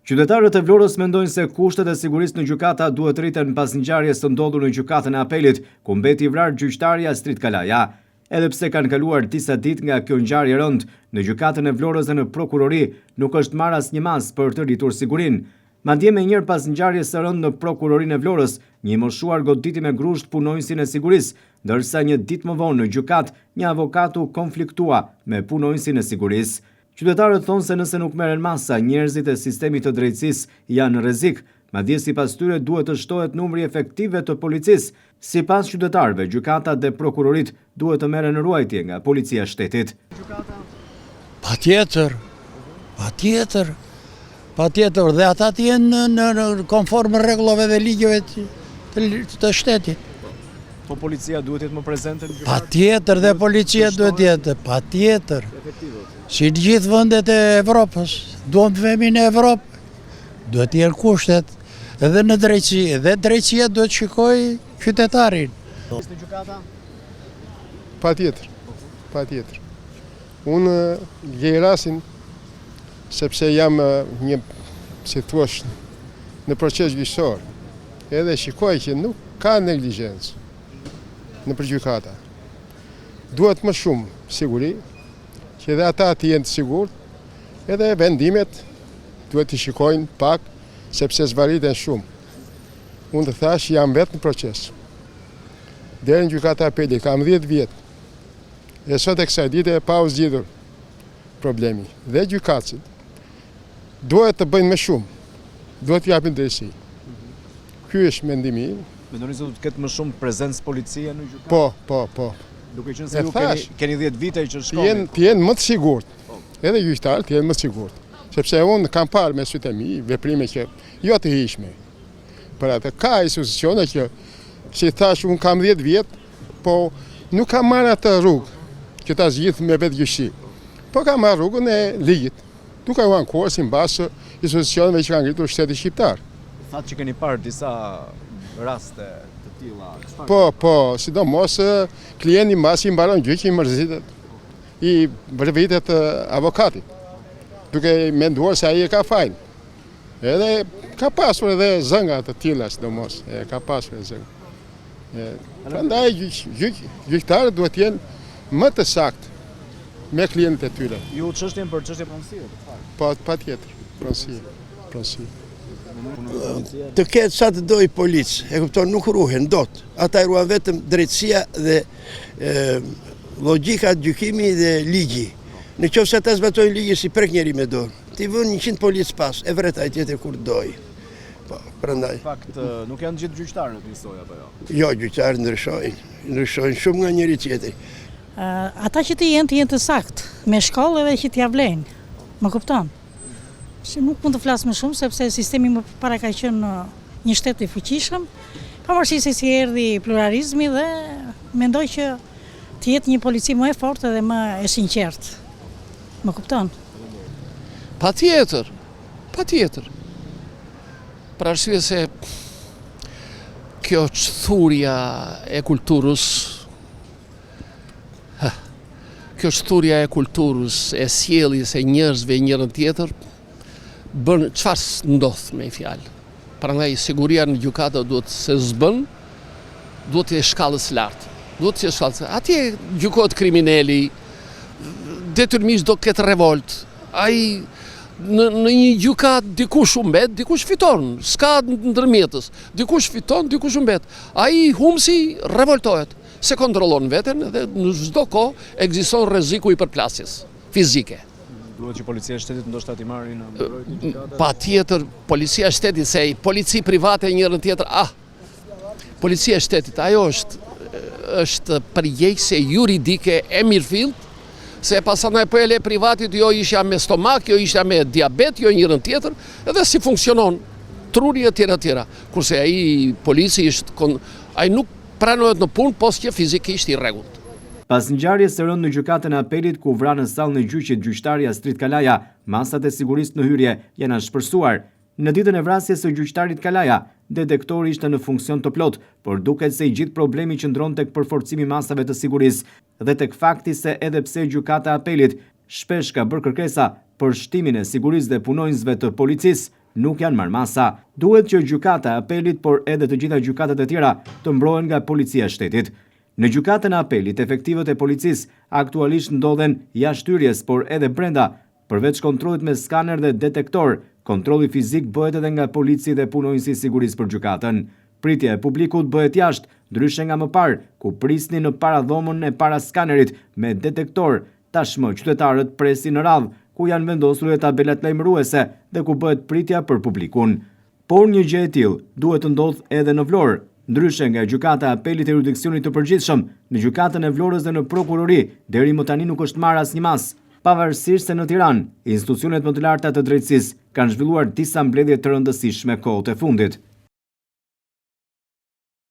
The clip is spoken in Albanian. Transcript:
Qytetarët e Vlorës mendojnë se kushtet e sigurisë në gjykata duhet rriten pas ngjarjes së ndodhur në gjykatën e Apelit, ku mbeti i vrarë gjyqtarja Astrid Kalaja. Edhe pse kanë kaluar disa ditë nga kjo ngjarje rënd, në gjykatën e Vlorës dhe në prokurori nuk është marrë asnjë mas për të rritur sigurinë. Madje më njëherë pas ngjarjes së rënd në prokurorinë e Vlorës, një moshuar goditi me grusht punonjësin e sigurisë, ndërsa një ditë më vonë në gjykatë një avokat u konfliktua me punonjësin e sigurisë. Qytetarët thonë se nëse nuk merren masa, njerëzit e sistemit të drejtësisë janë në rrezik. Madje sipas tyre duhet të shtohet numri efektive të policisë. Sipas qytetarëve, gjykatat dhe prokurorit duhet të merren në ruajtje nga policia e shtetit. Patjetër, dhe ata të jenë në konform rregullave dhe ligjeve të shtetit. Po policia duhet jetë më prezente në gjykatë? Patjetër, dhe policia duhet jetë, patjetër. Si të gjithë vendet e Evropës, duhet të vemi në Evropë, duhet të jenë kushtet, edhe në drejtësi, edhe drejtësia duhet të shikojë qytetarin. Në gjykata? Patjetër. Unë gjej rastin sepse jam një, si thuash, në proces gjyqësor, edhe shikoj që nuk ka negligjencë në gjykata. Duhet më shumë siguri, që edhe ata të jenë të sigurt, edhe vendimet duhet të shikojnë pak, sepse zvariten shumë. Unë të thash, jam vetë në proces. Deri në gjykata e Apelit, kam 10 vjetë. E sot e kësaj dite pa u zgjidhur problemi. Dhe gjykatësit duhet të bëjnë më shumë, duhet të japin drejtësi. Ky është mendimi im. Mendoni se do të ketë më shumë prezencë policie në gjykatë? Po. Duke qenë se ju keni 10 vite që shkoni. Të jenë më të sigurt, edhe gjyqtarët të jenë më të sigurt. Sepse unë kam parë me sytë e mi, veprime që jo të hishme. Për atë, ka institucione që, si thash, unë kam 10 vjetë, po nuk kam marrë atë rrugë, që ta zgjidhë me vetë gjyqësi. Po kam marrë rrugën e ligjit, duke u ankuar si mbasë institucioneve që kanë ngritur shteti shqiptar. Thatë që keni parë disa raste të tilla. Po, sidomos klienti mbasi mbaron gjyqi i mërzitet, i vërvitet avokatit, duke menduar se ai e ka fajin. Edhe ka pasur edhe zënga të tilla, sidomos, ka pasur edhe zënga. Prandaj gjyqtarët duhet të jenë më të saktë me klientët e tyre. Ju çështjen për çështje pronësie, po patjetër, pronësi. Të ketë sa të doj policë, e kupton, nuk ruhen dot. Ata i ruan vetëm drejtësia dhe logjika, gjykimi dhe ligji. Në qoftë se ata zbatojnë ligjin si prek njeri me dorë, ti vën 100 policë pas, e vret ai tjetër kur doj. Po, prandaj. Në fakt, nuk janë gjithë gjyqtarët njësoj apo jo? Jo, gjyqtarët ndryshojnë shumë nga njëri tjetri. Ata që të jenë të saktë, me shkollë edhe që t'ja vlejnë, më kupton? Që nuk mund të flasë më shumë, sepse sistemi më para ka qenë një shtet i fuqishëm, pavarësisht se si erdhi pluralizmi dhe mendoj që të jetë një polici më e fortë dhe më e sinqertë. Më kupton? Patjetër. Për arsye se kjo çthurja e kulturës, e sjelljes e njerëzve njërin tjetër, bën çfarë ndodh me fjalë. Prandaj siguria në gjykata duhet se s'bën, duhet të jetë shkallës lartë. Atje gjykohet kriminali, detyrimisht do ketë revolt. Ai në një gjykat dikush humbet, dikush fiton, s'ka ndërmjetës. Dikush fiton, dikush humbet. Ai humsi revoltohet, se kontrollon veten dhe në çdo kohë ekziston rreziku i përplasjes fizike. Duhet që policia e shtetit ndoshta t'i marrë në mbrojtje gjykatës? Patjetër, policia e shtetit, se polici private njërën tjetër, policia e shtetit, ajo është përgjegjëse juridike e mirëfillt, se pasandaj po e le privatit, jo ishja me stomak, jo ishja me diabet, jo njërën tjetër, edhe si funksionon, truri e tjera. Kurse ai polici ai nuk pranohet në punë, pos që fizikisht i rregullt. Pas ngjarjes së rëndë në gjykatën e Apelit, ku vra në sallën e gjyqit gjyqtarja Astrid Kalaja, masat e sigurisë në hyrje janë shpërsuar. Në ditën e vrasjes së gjyqtarit Kalaja, detektori ishte në funksion të plot, por duket se i gjithë problemi qëndron tek përforcimi masave të sigurisë dhe tek fakti se edhe pse gjykata e Apelit shpesh ka bërë kërkesa për shtimin e sigurisë dhe punonjësve të policisë nuk janë marrë masa. Duhet që gjykata e apelit, por edhe të gjitha gjykatat e tjera të mbrohen nga policia e shtetit. Në gjykatën e apelit, efektivët e policisë aktualisht ndodhen jashtë hyrjes, por edhe brenda. Përveç kontrollit me skaner dhe detektor, kontrolli fizik bëhet edhe nga polici dhe punonjësi sigurisë për gjykatën. Pritja e publikut bëhet jashtë, ndryshe nga më parë, ku prisni në paradhomën e para skanerit me detektor. Tashmë qytetarët presin në radhë, ku janë vendosur e tabelat lajmëruese dhe ku bëhet pritja për publikun. Por një gjë e tillë duhet të ndodhë edhe në Vlorë. Ndryshe nga gjykata e apelit e jurisdiksionit të përgjithshëm, në gjykatën e Vlorës dhe në prokurori, deri më tani nuk është marrë asnjë mas. Pavarësisht se në Tiranë, institucionet më të larta të drejtësisë kanë zhvilluar disa mbledhje të rëndësishme kohët e fundit.